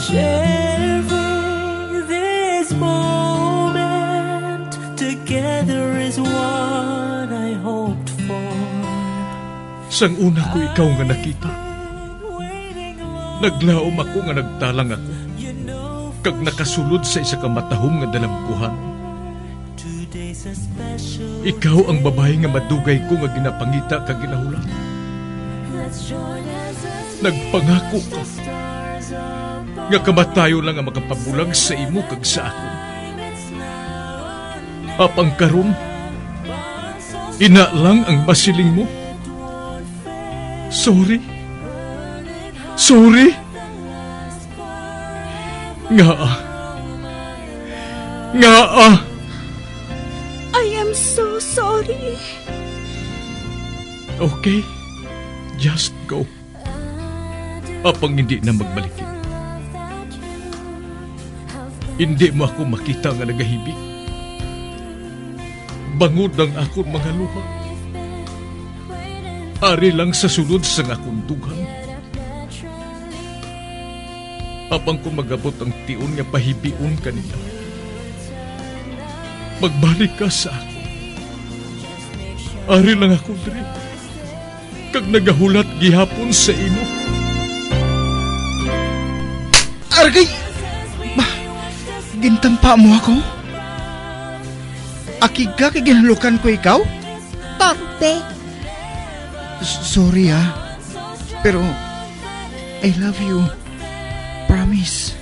Sharing this moment together is what I hoped for. Sang una ko ikaw nga nakita, naglaom ako nga nagtalang ako, kag nakasulod sa isa ka matahom nga dalagkuhan. Ikaw ang babae nga madugay ko nga ginapangita kag ginahulan. Nagpangako ka nga kamatayo lang ang makapabulag sa imo kag sa ako. Apang karon, ina lang ang masiling mo. Sorry. Nga. I am so sorry. Okay, just go. Apang hindi na magbalikin. Hindi mo ako makita nga nagahibik. Bangod ang akong mga luha. Ari lang sa sulod sa akong dugang. Apang ko magabot ang tiun nga pahibiun kanila. Magbalik ka sa ako. Ari lang ako diri. Kag nagahulat gihapon sa imo. Argay! Gintampa mo ako? Akig ka kay ginalukan ko ikaw? Torpe. Sorry pero I love you. Promise.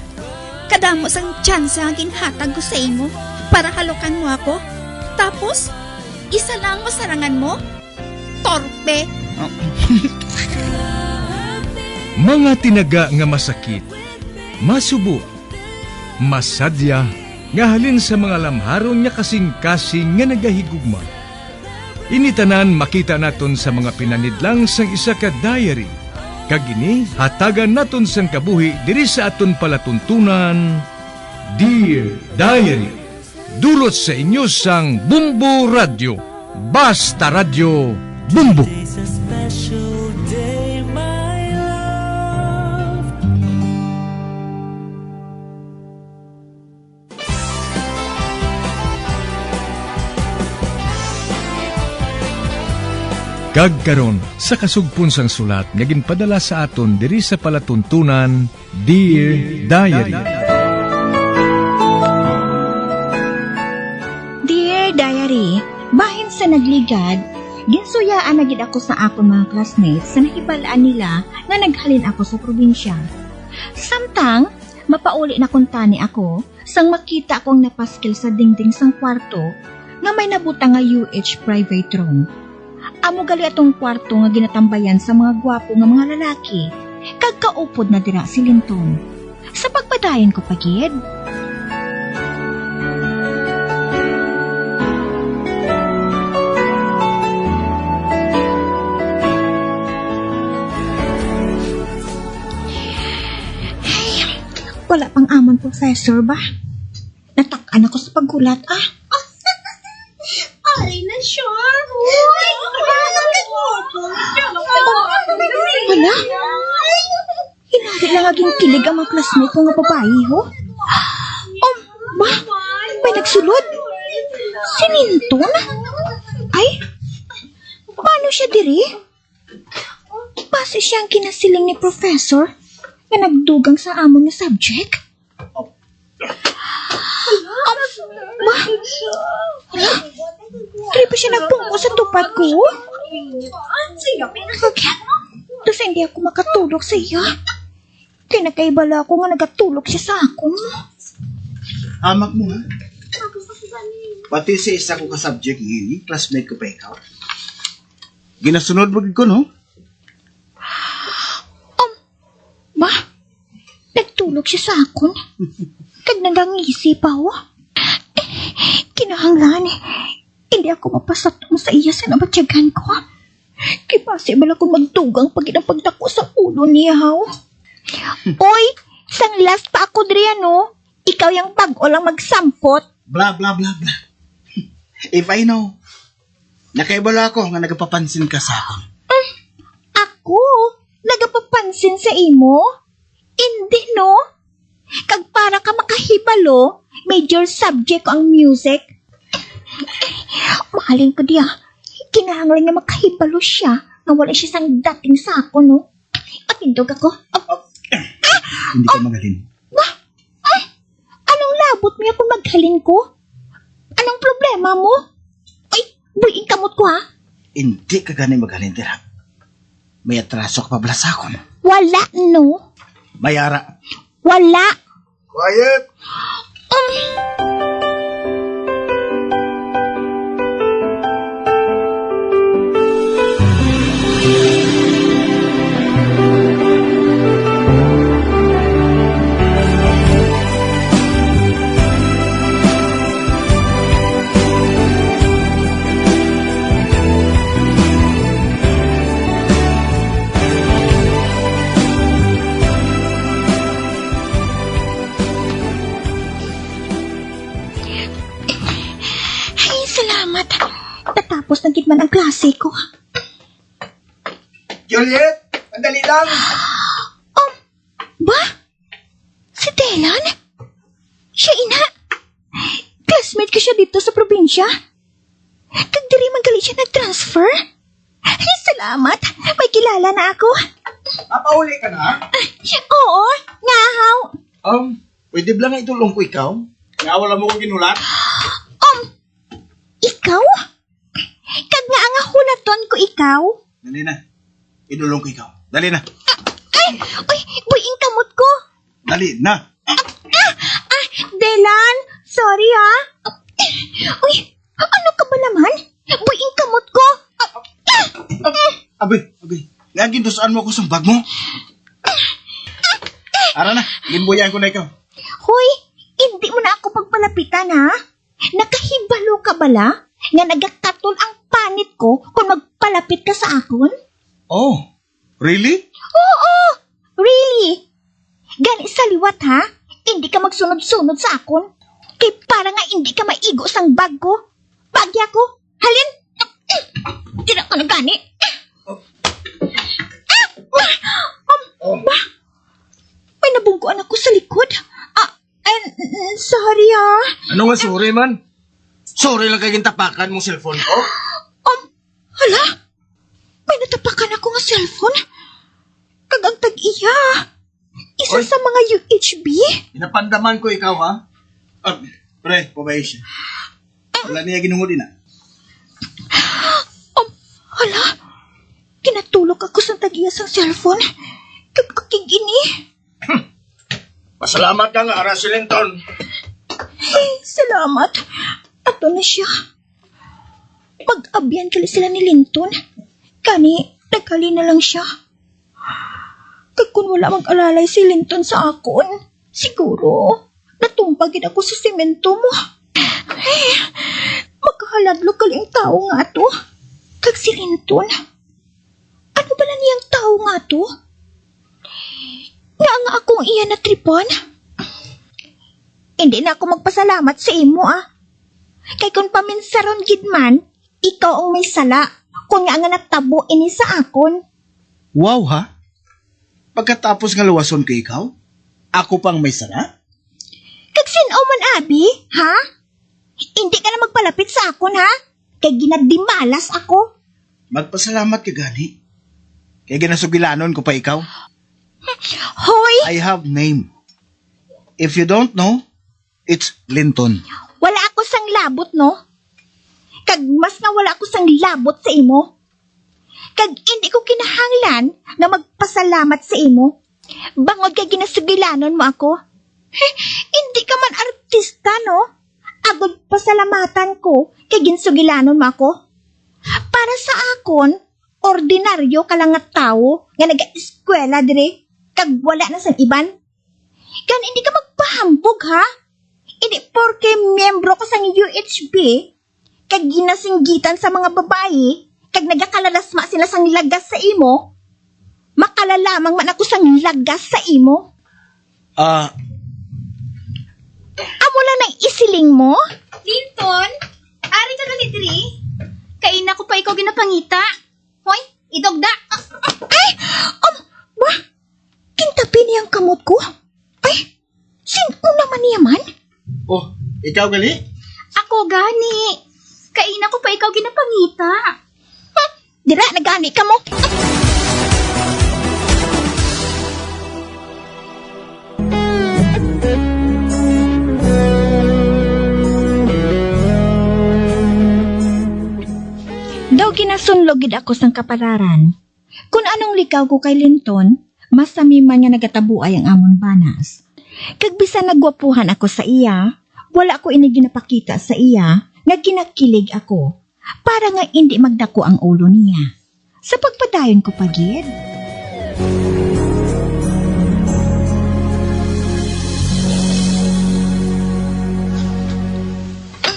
Kadamos ang tsansa ang ginhatag ko sa imo para halukan mo ako. Tapos, isa lang masarangan mo? Torpe. Mga tinaga nga masakit, masubo, masadya, nga halin sa mga lamharon nga kasing-kasing nga nagahigugma. Initanan makita naton sa mga pinanidlang sang isa ka diary. Kagini, hatagan naton sang kabuhi diri sa aton palatuntunan, Dear Diary. Dulot sa inyo sang Bumbo Radio. Basta Radio Bumbo. It's a special day, my love. Kagkaron sa kasugpon sang sulat nga ginpadala sa aton diri sa palatuntunan, Dear Diary. Dear Diary, bahin sa nagligad, ginsuyaan na gid ako sa akong mga classmates sa nahibalaan nila nga naghalin ako sa probinsya. Samtang, mapauli na kuntani ako sang makita akong napaskil sa dingding sang kwarto nga may nabutang nga UH private room. Amo gali atong kwarto nga ginatambayan sa mga gwapo nga mga lalaki, kag kaupod na dira si Linton. Sa pagpadayon ko pagid. Wala pang amon, Professor ba? Natakan ako sa paggulat, Ay na siya! Wala? Hinari lang aging kilig ang mga classmate ko nga babae, ho? Ba? May nagsulod? Si Linton? Ay? Paano siya diri? Base siya ang kinasiling ni Professor na nagdugang sa amon na subject? Ba? Wala? Kaya pa siya nagpungko sa tupad ko? Okay. Tapos hindi ako makatulog sa iya. Kaya nakaibala ako nga nagatulog siya sa akon. Amak mo, ha? Pati sa isa ko ka-subject ngini, classmate ko pa ikaw. Ginasunod mo ko, no? Ba? Nagtulog siya sa akon? Kag nagangisi pa, ho? Kinahanglan, hindi ako mapasatong sa iya sa nabatyagan ko. Kaya possible ako magtugang pag inapagdako sa ulo niya, ho? Oy, sang last pa ako diri, no? Ikaw yung pag-o lang magsampot. Blah, blah, blah, blah. If I know, nakaibala ako nga nagapapansin ka sa akin. Ako? Nagapapansin sa imo? Hindi, no? Kag para ka makahibalo, major subject ko ang music. Mahalin ko diya. Kinahanglan nga makahibalo siya nga wala siya sang dating sa ako, no? Patindog ako. Hindi ka magaling. Anong labot mo kung maghalin ko? Anong problema mo? Ay, buing kamot ko, ha? Hindi ka gani magaling, tira. May atraso ka pabala sa akon. Wala, no? Mayara. Wala. Quiet! Ay, salamat. Natapos na gid man ang klase ko. Juliet! Andali lang! Ba? Si Dylan? Siya ina? Classmate ko siya dito sa probinsya? Kag diri man gali siya nag-transfer? Ay, salamat. May kilala na ako. Papauli ka na? Oo, ngahaw. Pwede ba nga itulong ko ikaw? Nga wala mo kong ginulat? Ikaw? Kag nga ang hulaton ko ikaw? Dali na. Idulong ko ikaw. Dali na. Ay, uy, buing kamot ko. Dali na. Dylan, sorry ha. Uy, ano ka ba naman? Buing kamot ko. Abay. Nga gindusan mo ako sa bag mo. Ara na. Limbuyan ko na ikaw. Hoy, hindi mo na ako pagpalapitan ha? Nakahibalo ka bala? Nga nagakatol ang panit ko kung magpalapit ka sa akon? Oh, really? Oo, really. Gani sa liwat ha? Hindi ka magsunod-sunod sa akon. Kay para nga hindi ka maigo sang bag ko. Bagya ko. Halin. Tira ko na gani. Ba? May nabungkuan ako sa likod. Sorry ha. Ano nga sorry man? Sorry lang kayong tapakan mong cellphone ko. Hala? May natapakan ako nga cellphone. Kagang tag-iya. Isa Oy. sa mga UHB. Pinapandaman ko ikaw, ha? Pre, pabay siya. Wala niya ginungod din, ha? Hala? Kinatulog ako sa tag-iya sang cellphone. Kagkakigini. Pasalamat ka nga, Ara Linton. Ay, salamat. Ato na siya. Pag-abyan kali sila ni Linton. Kani, nagkali na lang siya. Kag kung wala mag-alalay si Linton sa akon, siguro, natumpagin ako sa semento mo. Ay, magkahaladlo kali ang tao nga to. Kag si Linton. Ano ba na niyang tao nga to? Nga akong iyan na tripon. Hindi na ako magpasalamat sa imo, Kay kung paminsaron gidman, ikaw ang may sala. Kung nga natabo ini sa akon. Wow, ha? Pagkatapos nga luwason ko ikaw, ako pang may sala? Kag sino man, Abi, ha? Hindi ka na magpalapit sa akon, ha? Kay ginadimalas ako. Magpasalamat ka gani. Kaya ginasugilanon ko pa ikaw. Hoy! I have name. If you don't know, it's Linton. Wala ako sang labot, no? Kag mas nga wala ako sang labot sa imo. Kag hindi ko kinahanglan na magpasalamat sa imo. Bangod kay ginasugilanon mo ako. Hindi ka man artista, no? Agod pasalamatan ko kay ginsugilanon mo ako. Para sa akon, ordinaryo ka lang nga tao nga nag-eskwela dire kag wala na sang iban. Kan hindi ka magpahambog, ha? Hindi porke miyembro ka sang UHB kag ginasinggitan sa mga babae kag nagakalalasma sila sang lagas sa imo, makalalamang man ako sang lagas sa imo. Amo lang nang isiling mo? Linton, ari ka gali diri? Kaina ko pa ikaw ginapangita. Hoy, idogda. Ay! Ba? Kintapi niyang kamot ko? Ay! Sino naman niya man? Oh, ikaw gali? Ako gani. Kaina ko pa ikaw ginapangita. Dira, nagani ka mo. Daw ginasunlog gid ako sang kapalaran. Kung anong likaw ko kay Linton, mas samiman nga nagatabuay ang amon banas. Kag bisan nagwapuhan ako sa iya, wala ko ini ginapakita sa iya nga ginakilig ako para nga hindi magdako ang ulo niya. Sa pagpadayon ko pagid.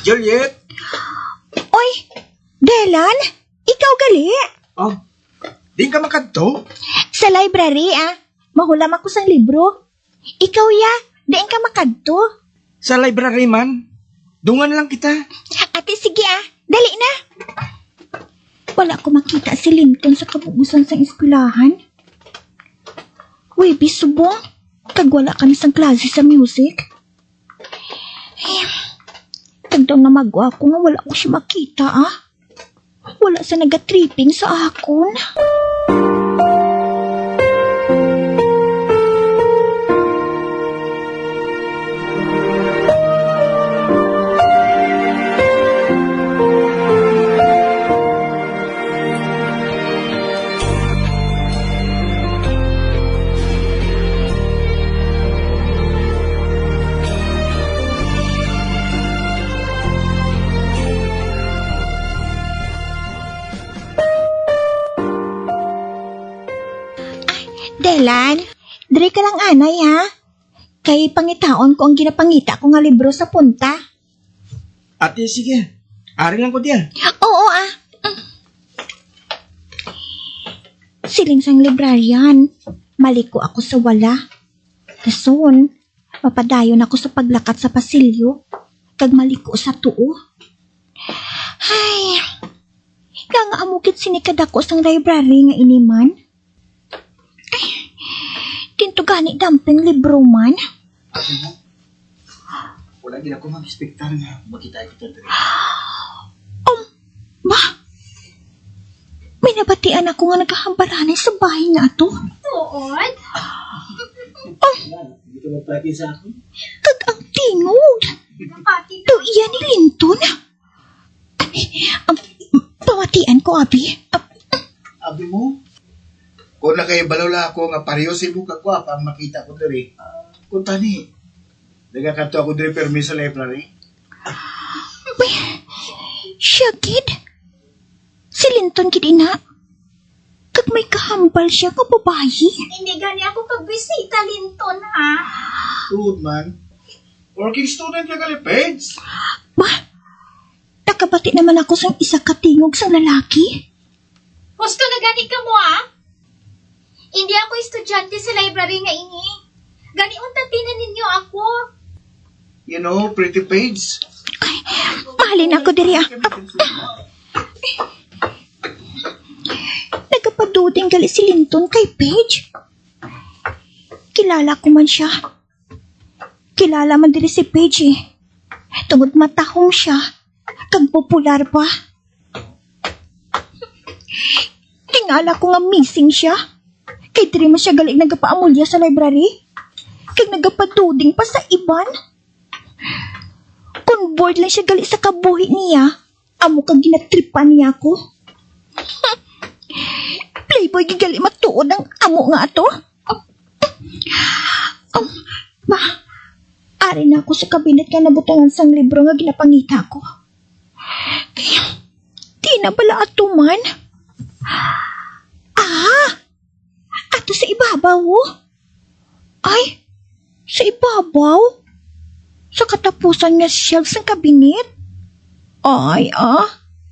Juliet? Oy, Delan, ikaw gali? Oh, di ka makadto? Sa library mahulam ako sang libro. Ikaw ya, diin ka makadto. Sa library man. Dungan lang kita. Ate, sige dali na. Wala ko makita si Linton sa kabuusan sa eskwelahan. Uy, bisubong. Kag wala kami sang klase sa music. Kag daw na magwa ko nga wala ko siya makita Wala sa nagatripping sa akon. Delan, diri ka lang anay Kay pangitaon ko ang ginapangita ko nga libro sa punta. Ate, sige. Ari lang ko diyan. Oo Siling sang librarian, maliko ako sa wala. Dason, mapadayon ako sa paglakat sa pasilyo, kag maliko sa tuo. Ay, nga amukit sinikad ako sang library nga iniman. Tinto gani damping libro man. Wala din ako mag-expectar nga makita kita dito. Ba? May nabatian ako nga nagkahambaranay sa bahay na ato. Tuod? Dito magpati sa ako. Kag ang tingog. Napati To iya ni Linton. Pamatian ko, Abi. Abi mo? Kung nakaibalawla ako nga pareho si Luka ko pang makita ko diri. Kung tani, nagakanto ako diri permis sa library. Siya, kid. Si Linton, kid ina. Kag may kahambal siya ka babayi. Hindi gani ako kagbisita, Linton, Tuod man. Working student ka gali, Peds. Ba? Nakabati naman ako sa isa katingog sa lalaki. Gusto na gani ka mo, Hindi ako estudyante sa library nga ini. Gani untatin ninyo ako. You know, pretty Peds. Ay, mahalin ako diri Nagapaduding gali si Linton kay Paige. Kilala ko man siya. Kilala man diri si Paige Tungod matahong siya. Kag popular pa. Tingala ko nga missing siya. Kay diri mo siya galing nagapaamulya sa library. Kag nagapaduding pa sa iban. Kung bored lang siya gali sa kabuhi niya, amo kag ginatripan niya ako. Playboy gigali matuod ang amo nga ato. Ba, ari na ako sa kabinet nga nabutangan sang libro nga ginapangita ko. Di na bala ato man. Ato sa ibabaw. Ay, sa ibabaw? Sa katapusan nga shelf sa kabinet? Ay,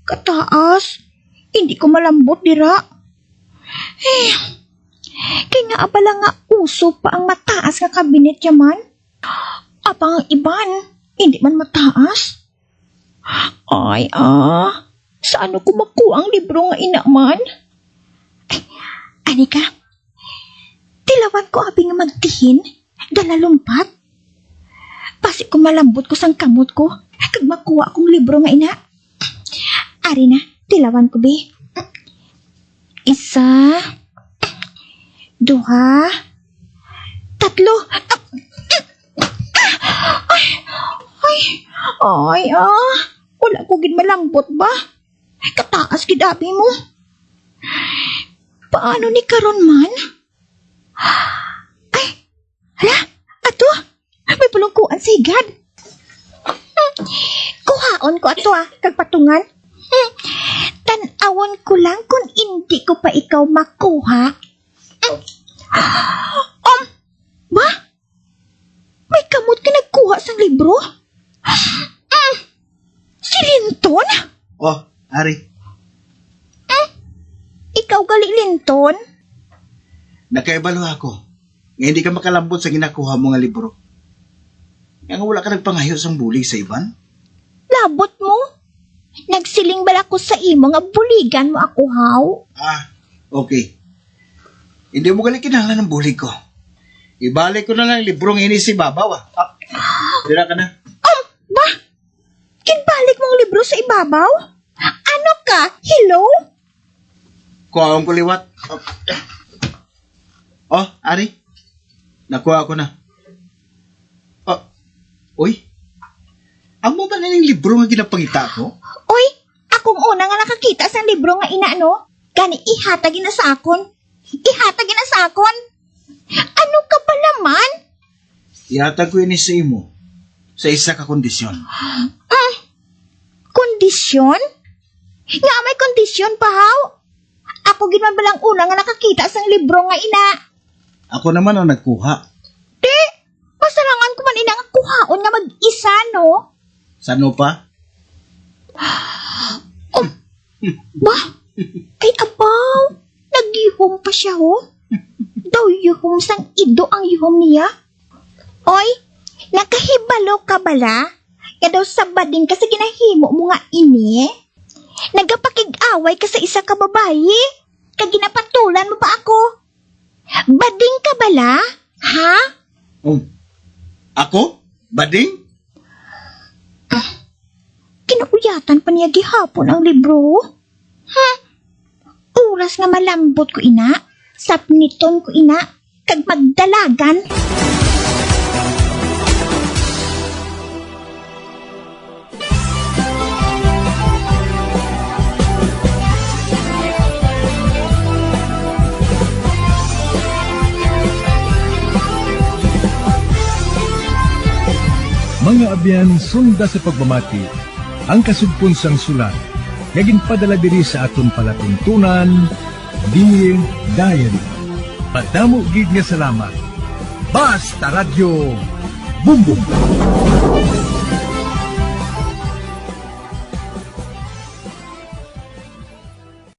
kataas. Hindi ko malambot dira. Kaya nga abala nga uso pa ang mataas nga kabinet yaman. Apang ang iban, hindi man mataas. Ay, saan ko makuha ang libro nga inaman? Anika, tilawan ko abi nga magtihin, dalalumpat. Basi ko malambot ko sang kamot ko. Kag makuha akong libro nga ina. Ari na, tilawan ko be. 1, 2, 3. Ay, wala ko gid malambot ba? Kataas gid abi mo. Paano ni karon man? Ay, hala, ato, may pulungkuan sigad. Kuhaon ko ato kag patungan. Tan-awon ko lang kung hindi ko pa ikaw makuha. Ba? May kamot ka nagkuha sang libro? Si Linton? Oh, Ari, Ikaw gali Linton? nakaibalo ako. Nga hindi ka makalambot sa ginakuha mo nga libro. Nga wala ka nagpangayo sang bulig sa iban. Labot mo? Nagsiling bala ko sa imo nga buligan mo ako, haw? Okay. Hindi mo gali kinahanglan ng bulig ko. Ibalik ko na lang librong ini si Babaw. Dira ka na. Ba? Kinbalik mong libro sa ibabaw? Ano ka? Hello? Kuhaon ko liwat. Oh, Ari. Nakuha ko na. Uy. Amo ba na yung libro nga ginapangita ko? Oy, akong una nga nakakita sa libro nga ina, no? Gani ihatagin na sa akon. Ihatagin na sa akon. Ano ka pa naman? Ihatag ko ini sa imo. Sa isa ka kondisyon. Kondisyon? Nga may kondisyon pa, haw? Ako ginaman balang una nga nakakita sa libro nga ina. Ako naman ang nagkuha. Di, masalangan ko man ina nga kuhaon nga mag-isa, no? Sano pa? Ba? Ay, abaw. Nag-yuhom pa siya, ho? Daw yuhom sang ido ang yuhom niya. Oy, nakahibalo ka bala? Kaya daw sabadin ka sa ginahimo mo nga ini. Nagapakig-away ka sa isa ka babae. Kaya ginapatulan mo pa ako. Bading ka bala? Ha? Ako? Bading? Kinakuyatan pa niya gihapon ang libro. Oras nga malambot ko ina. Sapniton ko ina. Kag magdalagan. Mga abyan, sunda sa pagmamati, ang kasugpon sang sulat, naging padala diri sa aton palatuntunan, Dear Diary. Padamo gid nga salamat. Basta Radio Bumbum.